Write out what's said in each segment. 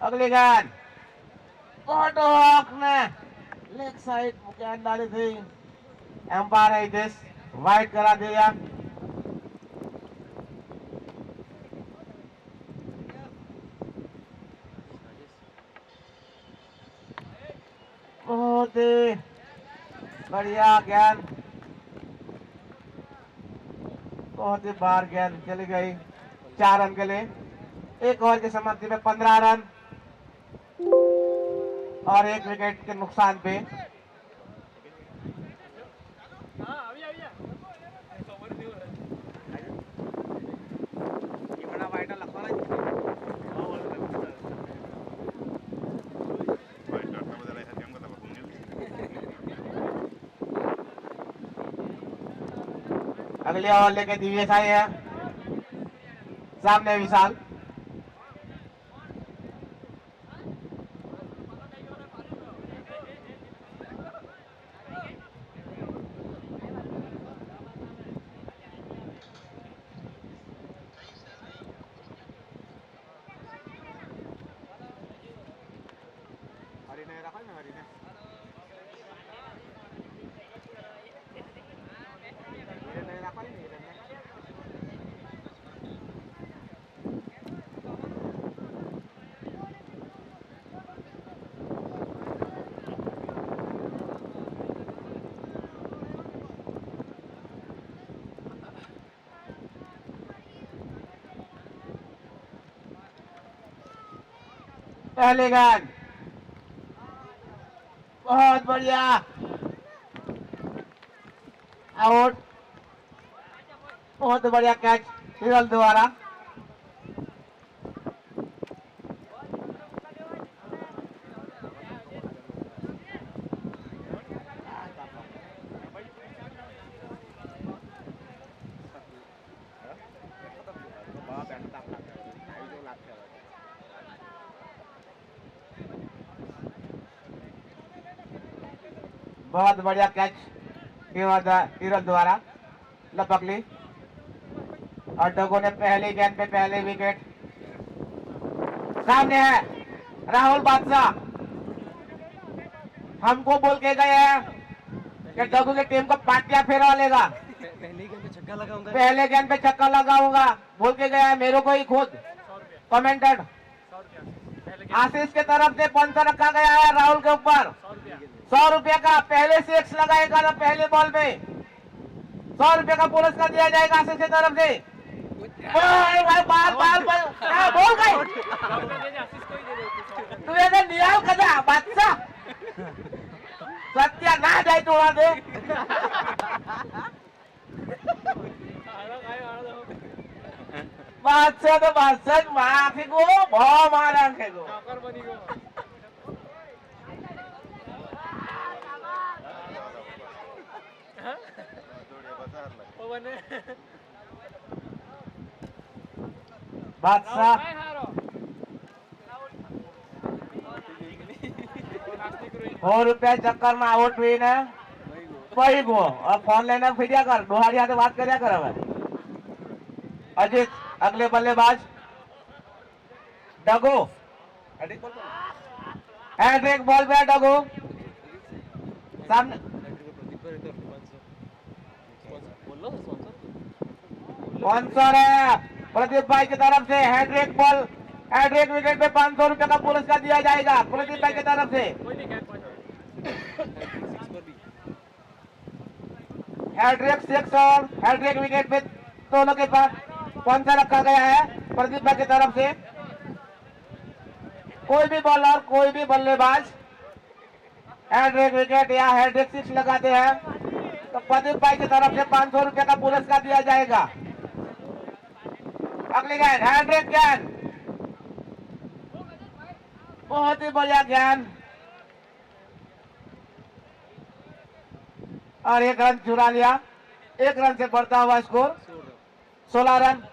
अगली गेंद कोटक ने लेग साइड गेंद डाली थी, एम्पायर है देश वाइड करा दिया। बहुत ही बढ़िया गेंद, बहुत ही बार गेंद चली गई। 4 रन के लिए। एक ओवर की समाप्ति में 15 रन और 1 विकेट के नुकसान पे। अगली ओवर लेके दिव्येश आए हैं, सामने विशाल। पहले गेंद बहुत बढ़िया, आउट। बहुत बढ़िया कैच हिरल द्वारा। बहुत बढ़िया कैच हिरल द्वारा लपक ली और डगो ने पहली गेंद पे पहले विकेट। सामने है राहुल बादशाह, हमको बोल के गए हैं कि डगो की टीम को पाटिया फेरवा लेगा। पहले गेंद पे छक्का लगाऊंगा बोल के गया है मेरे को ही खुद कमेंटेड। आशीष के तरफ से 500 रखा गया है राहुल के ऊपर। 100 रुपये का पहले से एक्स लगाएगा ना पहले बॉल में 100 रुपये का पुरस्कार दिया जाएगा आशीष की तरफ से। बोल गए तू ये नियाल कदा बादशाह सत्या ना जाए तो दे। बादशाह तो बादशाह माँ फेंको बहुत मारा फेंको। बादशाह 100 रुपया चक्कर में आउट हुई ना वही गो और फोन लेना फिर कर दोहारी हाथ बात कर कर। अजीत अगले बल्लेबाज डगो हैट्रिक बॉल पे डगो सामने। स्पॉन्सर है प्रदीप भाई की तरफ से हैट्रिक बॉल हैट्रिक विकेट पे 500 रुपए का पुरस्कार दिया जाएगा प्रदीप भाई की तरफ से। हैट्रिक 6 और हैट्रिक विकेट पे दोनों के पास 500 रखा गया है प्रदीप भाई की तरफ से। कोई भी बॉलर कोई भी बल्लेबाज हैट्रिक विकेट या हैट्रिक 6 लगाते हैं तो प्रदीप भाई की तरफ से 500 रुपए का पुरस्कार दिया जाएगा। अगली गेंद हैट्रिक गेंद, बहुत ही बढ़िया गेंद और 1 रन चुरा लिया। 1 रन से बढ़ता हुआ स्कोर 16 रन।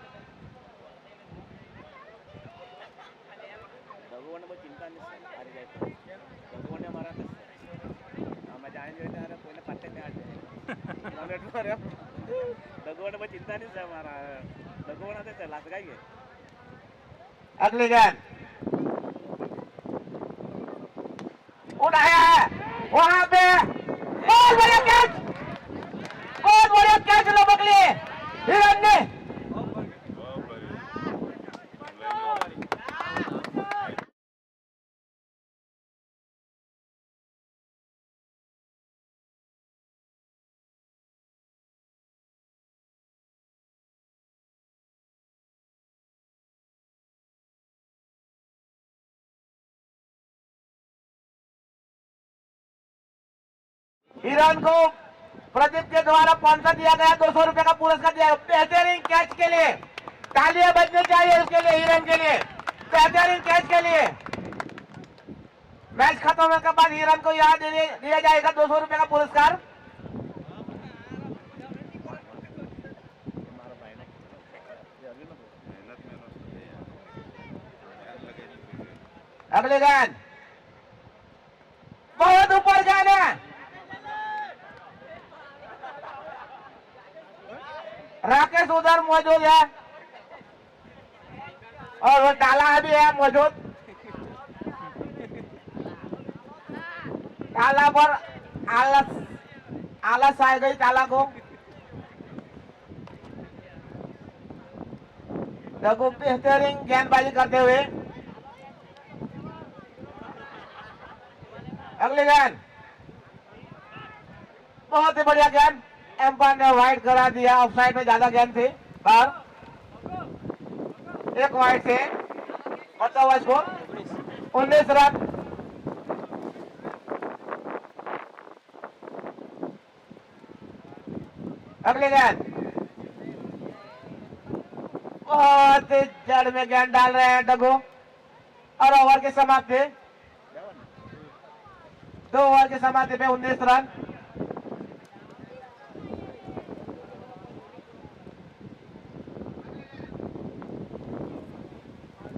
अगली गेंद उठाया है वहां पे, बहुत बढ़िया कैच, बहुत बढ़िया कैच लपक लिए हिरन ने। हिरन को प्रदीप के द्वारा स्पॉन्सर दिया गया, 200 रुपए का पुरस्कार दिया। बेहतरीन कैच के लिए तालियां बजनी चाहिए, उसके लिए हिरन के लिए बेहतरीन कैच के लिए। मैच खत्म होने के बाद हिरन को यहाँ दिया जाएगा 200 रुपए का पुरस्कार। अगले गेंद बहुत ऊपर जाना, राकेश उधर मौजूद है और वो डाला भी है मौजूद। ताला पर आलस आ गई ताला को। देखो बेहतरीन गेंदबाजी करते हुए। अगली गेंद बहुत ही बढ़िया गेंद, एम्पायर ने वाइड करा दिया, ऑफसाइड में ज्यादा गेंद थी और एक वाइड से बढ़ता हुआ स्कोर 19 रन। अगली गेंद बहुत जड़ में गेंद डाल रहे हैं डगो और ओवर की समाप्ति, 2 ओवर की समाप्ति पे 19 रन।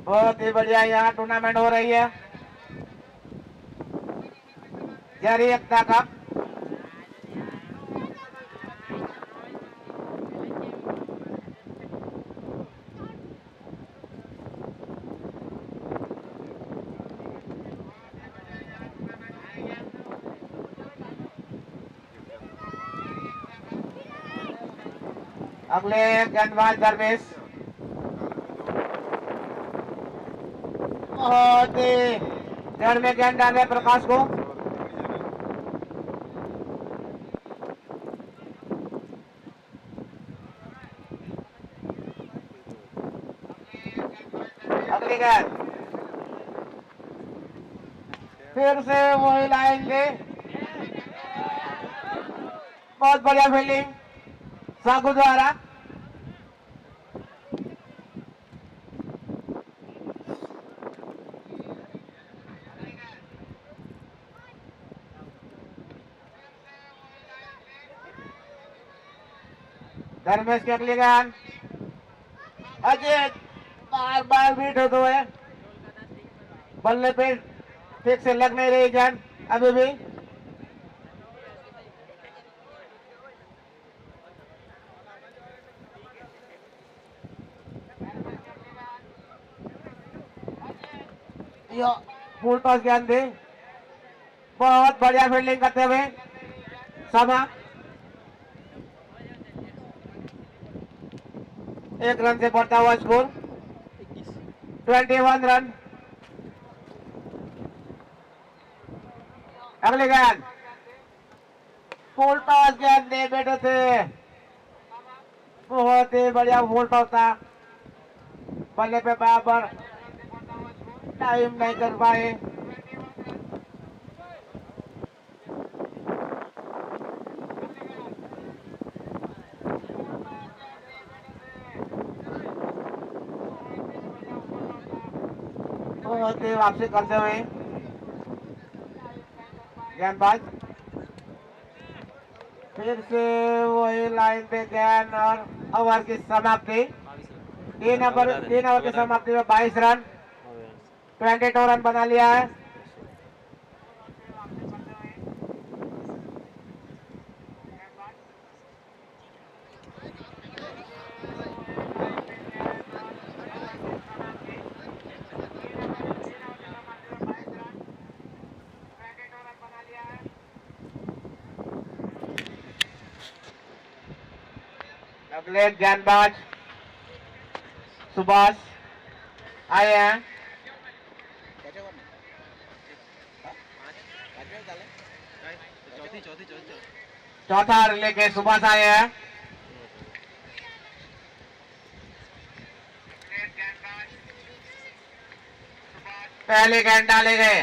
बहुत ही बढ़िया यहाँ टूर्नामेंट हो रही है, जारी एकता कप। अगले गेंदबाज दरवेश, बहुत ही जड़ में गेंद डाले प्रकाश को। अगली गेंद फिर से वही लाइन से, बहुत बढ़िया फील्डिंग सागु द्वारा। धर्मेश की अगली गेंद, अजीत बार बार बीट होते हुए, बल्ले पे ठीक से लग नहीं रही गेंद अभी भी। फुल टॉस गेंद थी, बहुत बढ़िया फील्डिंग करते हुए समा। 1 रन से बढ़ता हुआ स्कोर 21 रन। अगली गेंद फुल टॉस गेंद दे बैठे थे, बहुत ही बढ़िया फुल टॉस था, बल्ले पे बराबर टाइम नहीं कर पाए। बहुत ही वापसी करते हुए गेंदबाज फिर से वही लाइन पे गेंद और ओवर की समाप्ति। 3 ओवर की समाप्ति में 22 रन, 22 रन बना लिया है। अगले गेंदबाज सुभाष आए हैं। चौथा रिले के सुभाष आए हैं। पहले गेंद डाले गए,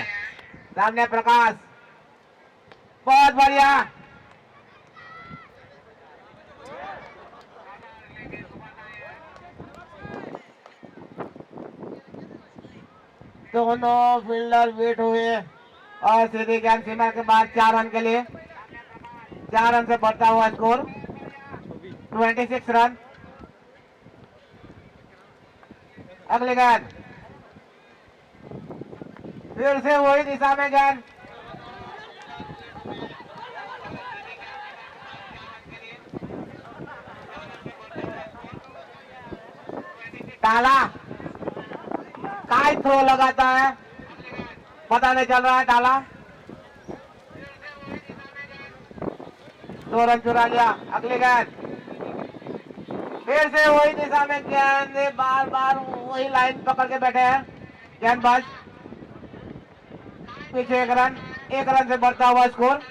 सामने प्रकाश, बहुत बढ़िया। दोनों फील्डर वेट हुए और सीधी गेंद सीमा के बाद 4 रन के लिए, 4 रन से बढ़ता हुआ स्कोर 26 रन। अगली गेंद फिर से वही दिशा में गेंद, ताला काय थ्रो लगाता है, पता नहीं चल रहा है। ताला 2 रन चुरा लिया। अगली गेंद फिर से वही दिशा में गेंद, बार बार वही लाइन पकड़ के बैठे हैं गेंदबाज। पीछे 1 रन से बढ़ता हुआ स्कोर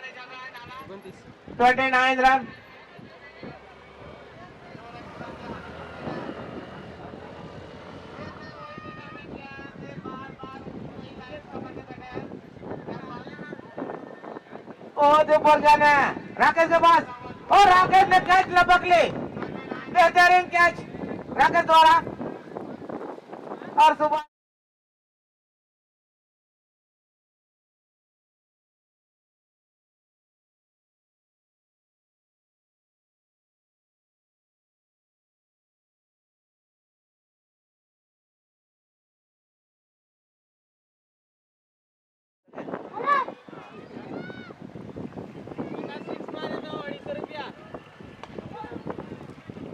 29 रन। बहुत ऊपर जाना है राकेश के पास, और राकेश ने कैच लपक ली। बेहतरीन कैच राकेश द्वारा। और सुबह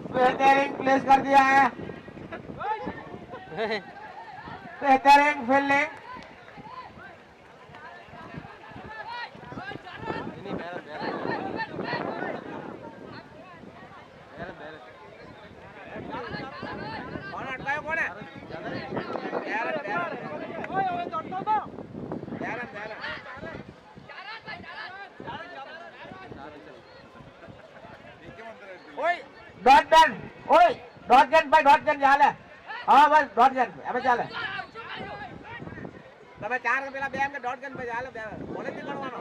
बेहतरीन प्लेस कर दिया है, बेहतरीन फील्डिंग। कौन अटकाया, कौन है? डॉट गन, ओए डॉट गन भाई, डॉट गन झाले। हाँ बस डॉट गन अबे ચાલે તમે 4 પેલા બે એમને ડોટ ગન पे झाले કોલેજ ની કરવાનો,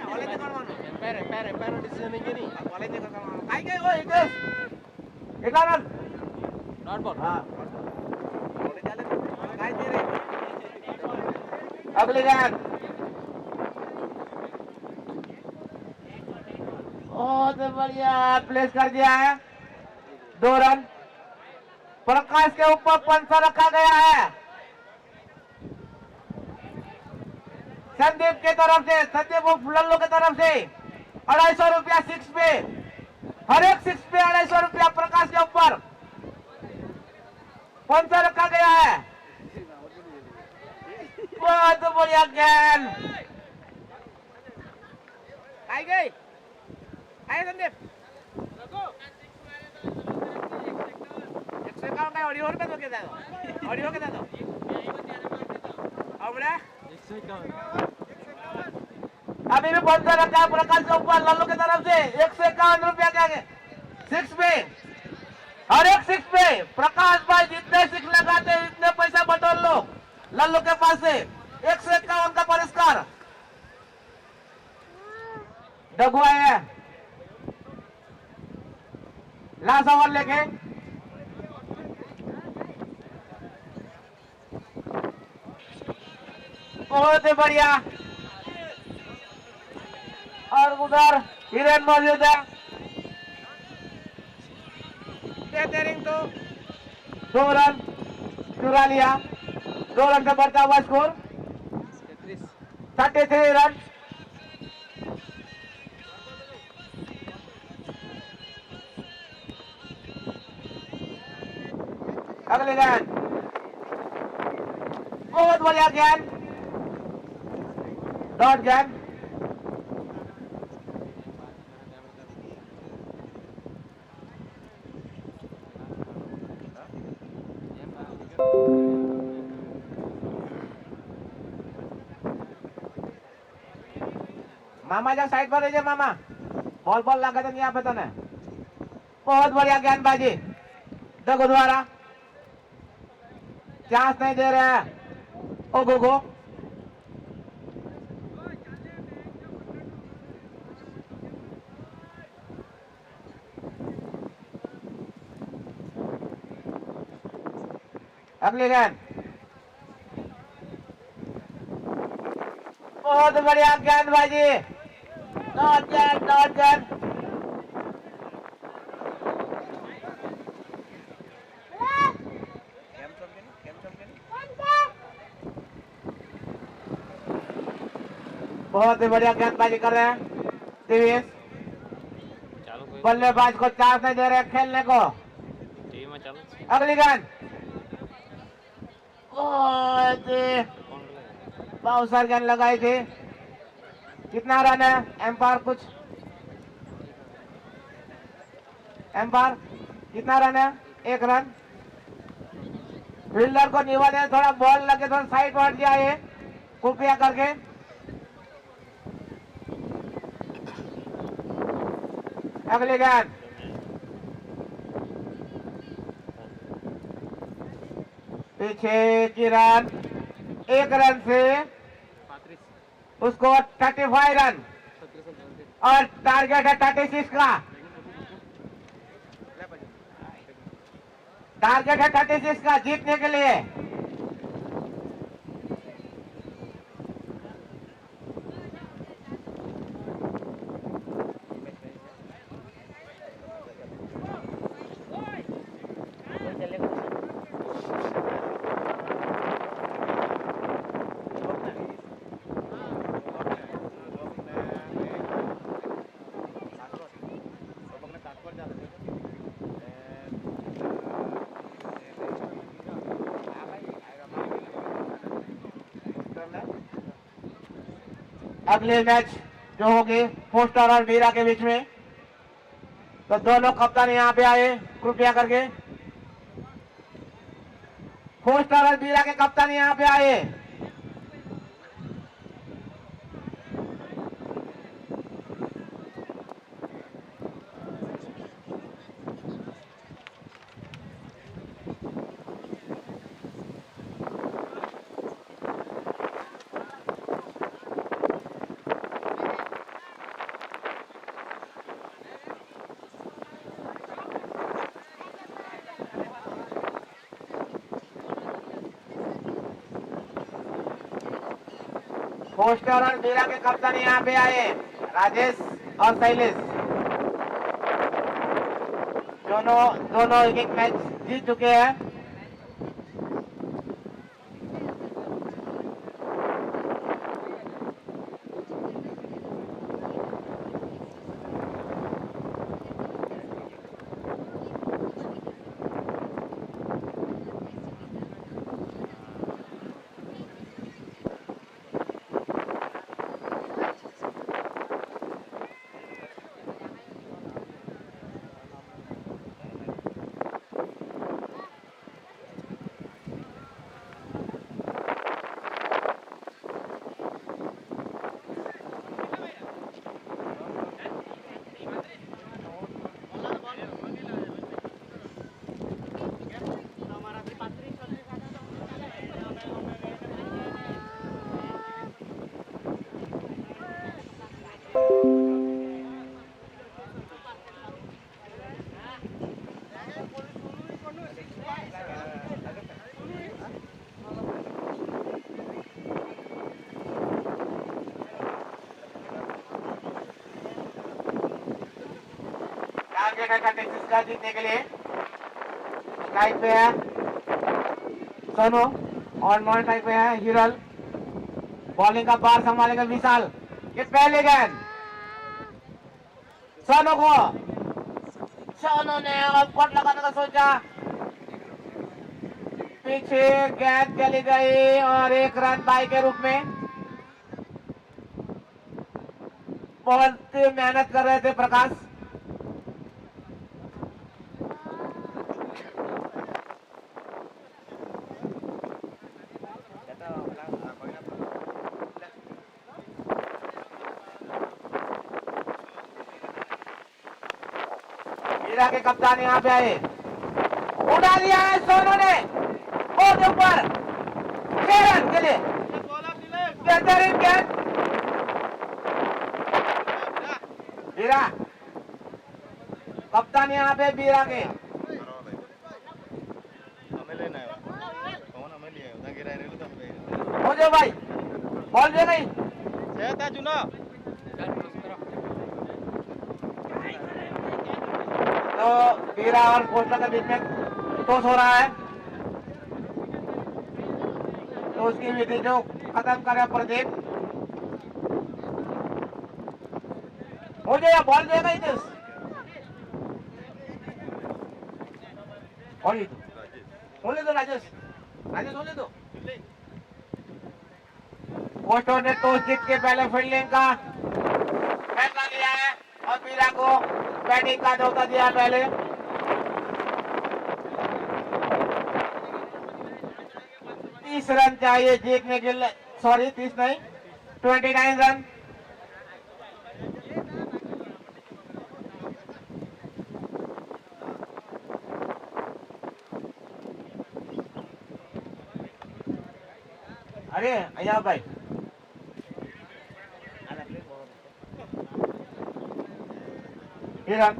કોલેજ ની કરવાનો પેરે ડિસિઝન નહીં કેની કોલેજ ની કરવાનો કાઈ ગઈ ઓય ઇટેશ કેટલા રન डॉट बॉल। हां કોલેજ झाले કાઈ દे रे। अगली गेंद बहुत बढ़िया प्लेस कर दिया है, 2 रन। प्रकाश के ऊपर पंचा रखा गया है संदीप के तरफ से, संदीप लल्लू के तरफ से 250 रुपया 6 पे, हर एक 6 पे 250 रुपया प्रकाश के ऊपर पंचा रखा गया है। बहुत बढ़िया गेंद आई गई, आए संदीप ऑडियो पे तो क्या ऑडियो के दादा अब अभी भी पंचा रखा है प्रकाश के ऊपर लल्लू की तरफ से 151 रुपया के आगे 6 पे, हर एक 6 पे प्रकाश भाई जितने 6 लगाते हैं इतने पैसा बटोर लो लल्लू के पास से। 151 का पुरस्कार डगू आए हैं लास्ट ओवर लेके। बहुत ही बढ़िया, और उधर हिरेन मौजूद है। बेहतरीन तो 2 रन चुरा लिया, 2 रन से बढ़ता हुआ स्कोर 33 रन। अगले गेंद बहुत बढ़िया गेंद, डॉट गेंद। मामा जा साइड पर रहिए मामा, बॉल बॉल लगा तो नहीं आप बताना। बहुत बढ़िया गेंदबाजी देखो द्वारा, चांस नहीं दे रहे हैं ओ गो गो। अगली गेंद बहुत बढ़िया गेंदबाजी, डॉट गेंद डॉट गेंद। बहुत ही बढ़िया गेंदबाजी कर रहे हैं दिवेश, बल्लेबाज को चांस नहीं दे रहे खेलने को। अगली गेंद बाउंसर गेंद लगाई थी। कितना रन है एम्पायर, कुछ एम्पायर कितना रन है? 1 रन। फील्डर को निवारण है, थोड़ा बॉल लगे थोड़ा साइड पर हट जाए कृपया करके। अगली गेंद पीछे की रन, 1 रन से उसको 35 रन और टारगेट है 36 का। टारगेट है 36 का जीतने के लिए। अगले मैच जो होगी फोस्टर और मीरा के बीच में, तो दोनों कप्तान यहाँ पे आए कृपया करके। फोस्टर और मीरा के कप्तान यहाँ पे आए। पोस्टर और मीरा के कप्तान यहाँ पे आए, राजेश और शैलेश। दोनों दोनों एक मैच जीत चुके हैं। जिसका जीतने के लिए स्ट्राइक पे है सोनू और नॉन स्ट्राइक पे है हिरल। बॉलिंग का पार संभालेगा विशाल। ये पहले गेंद सोनू को, सोनू ने कट लगाने का सोचा, पीछे गेंद चली गई और 1 रन बाई के रूप में। बहुत मेहनत कर रहे थे प्रकाश। बीरा के कप्तान यहाँ पे आए, उड़ा लिया है सोनू ने बहुत ऊपर 6 रन के लिए बेहतरीन गेंद। बीरा कप्तान यहाँ पे बीरा के हो जाओ भाई, बॉल दे नहीं तो बीरा और पोस्टर के बीच में टॉस हो रहा है, तो उसकी विधि जो खत्म करे प्रदीप। हो जाए बॉल दे नहीं तो होने दो राजेश, राजेश होने दो। पोस्टर ने टॉस जीत के पहले फील्डिंग का फैसला लिया है और बीरा को बैटिंग का न्योता दिया पहले। तीस रन चाहिए जीतने के लिए, सॉरी 30 नहीं 29 रन। अरे अया भाई रन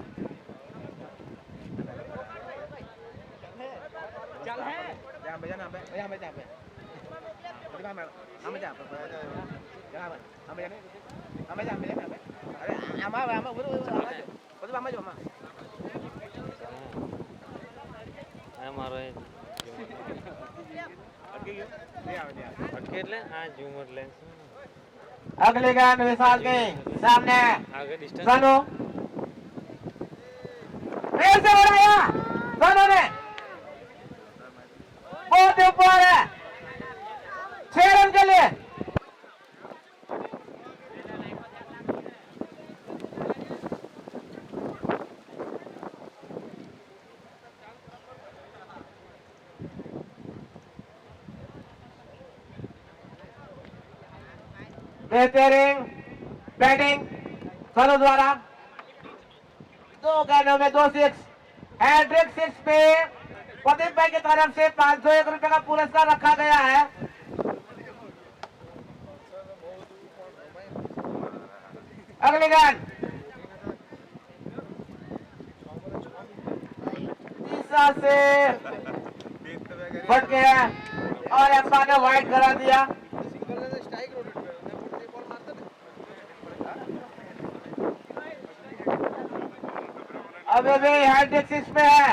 चल है jangan be jangan be jangan be jangan be tadi mana ame jangan be jangan be ame jangan be jangan be अरे ama ama buru buru ama jo ama ay maro अटके ले हां झूमर लेंस अगले गेंद विशाल के सामने सनु फिर से उड़ाया सनु ने बहुत ऊपर है 6 रन के लिए। बेहतरीन बैटिंग सनु द्वारा, 2 गेंदों में 2 सिक्स, हैट्रिक 6 पे प्रदीप भाई की तरफ से 501 रुपए का पुरस्कार रखा गया है। अगली गेंद तीसरा से बढ़ गया और अंपायर ने वाइड करा दिया। अभी भी हैट्रिक 6 पे है।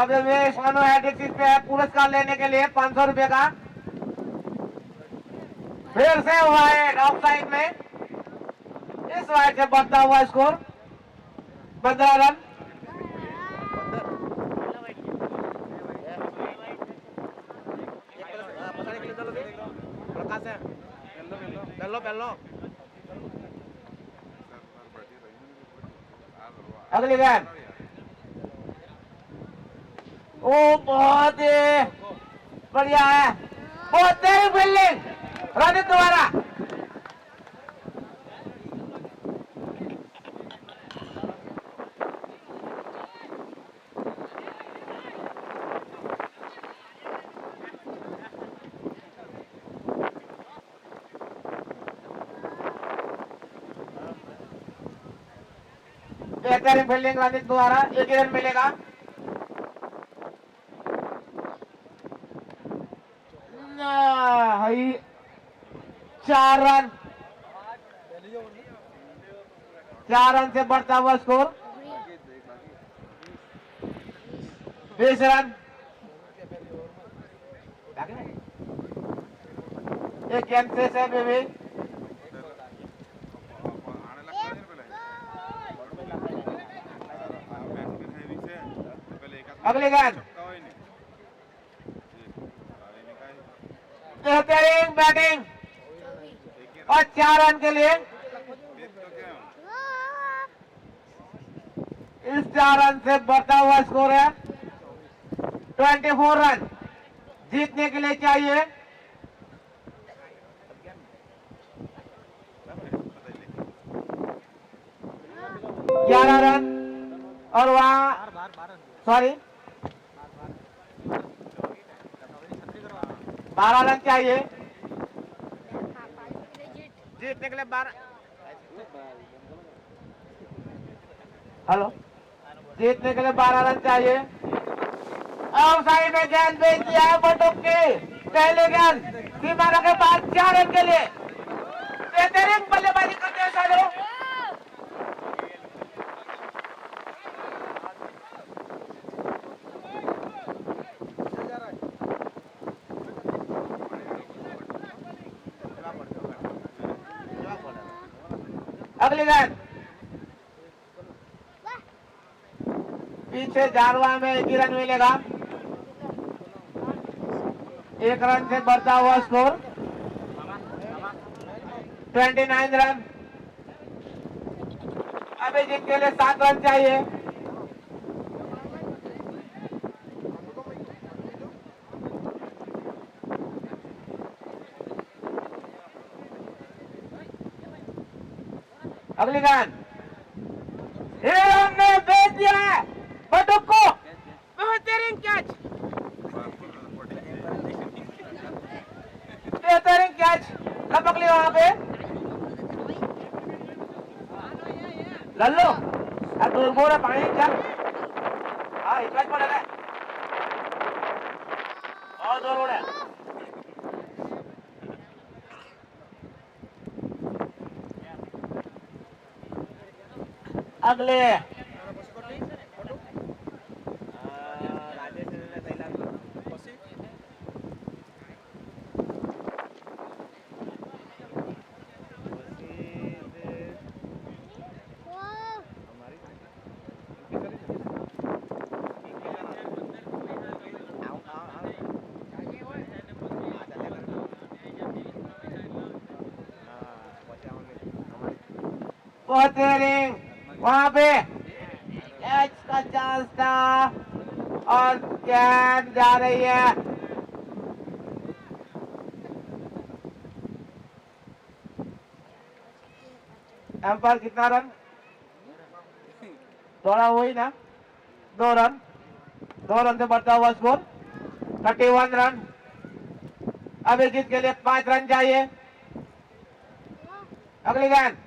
अभी भी सोनू हैट्रिक 6 पे है पुरस्कार लेने के लिए 500 रुपए का। फिर से वाइड ऑफ साइड में, इस वाइड से बढ़ता हुआ स्कोर 15 रन। अगली गेंद ओ बहुत बढ़िया है, बहुत तेज फील्डिंग रनित द्वारा। बेहतरीन फील्डिंग रनित द्वारा, 1 रन मिलेगा। हाई 4 रन, 4 रन से बढ़ता हुआ स्कोर 20 रन। एक गेंद से भी अगली गेंद बेहतरीन बैटिंग और 4 रन के लिए। इस 4 रन से बढ़ता हुआ स्कोर है 24 रन जीतने के लिए चाहिए। 11 रन और वहाँ सॉरी 12 रन चाहिए जीतने के लिए 12 हेलो जीतने के लिए 12 रन चाहिए। आउटसाइड में गेंद भेज दिया है बटुक के पहले गेंद सीमाना के पास 4 रन के लिए बेहतरीन बल्लेबाजी करते हैं सालो। अगली गेंद पीछे जारवा में 1 ही रन मिलेगा। 1 रन से बढ़ता हुआ स्कोर 29 रन। अभिजीत के लिए 7 रन चाहिए। अगली गेंद ने भेज दिया है बटुक को बेहतरीन कैच लपक लिया वहां पे लल्लो दूर बोरा पानी चल हाँ इतना पड़ेगा और दूर उड़े अगले वहां पे एच का चांस था और गेंद जा रही है। एम्पायर कितना रन थोड़ा वही ना 2 रन से बढ़ता हुआ स्कोर 31 रन। अभिजीत के लिए 5 रन चाहिए। अगली गेंद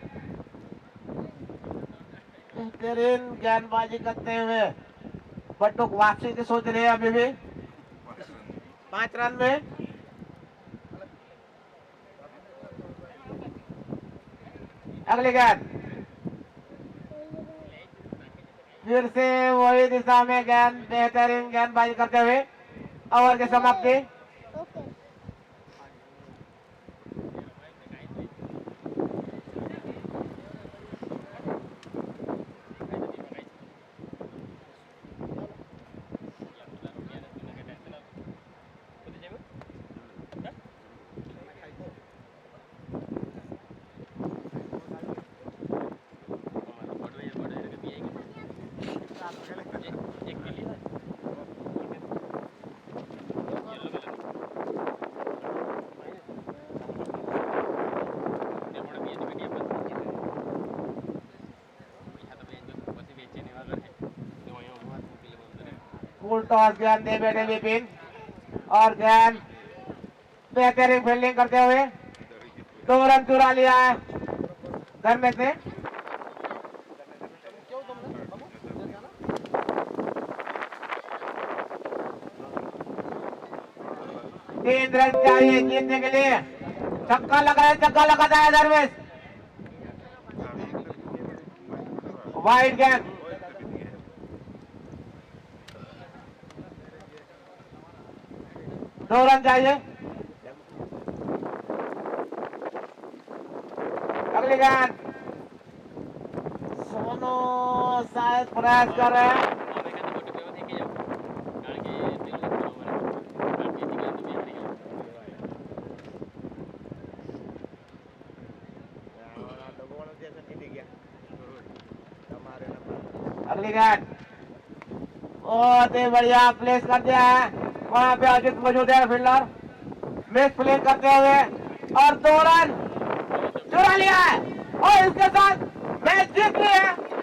बेहतरीन गेंदबाजी करते हुए बटुक वापसी की सोच रहे हैं अभी भी 5 रन में। अगली गेंद फिर से वही दिशा में गेंद बेहतरीन गेंदबाजी करते हुए ओवर की समाप्ति। फुल टॉस गेंद दे बैठे विपिन और गेंद बेहतरीन फील्डिंग करते हुए 2 रन चुरा लिया है घर में से। 3 रन चाहिए जीतने के लिए। छक्का लगाता है धर्मेश। वाइड गेंद दो रन चाहिए। अगली गेंद सोनू शायद प्रयास कर रहे हैं। अगली गेंद बहुत ही बढ़िया प्लेस कर दिया है। वहां पे अजित मौजूद है फील्डर मिस प्ले करते हुए और 2 रन चुरा लिया है और इसके साथ मैच जीत लिया है।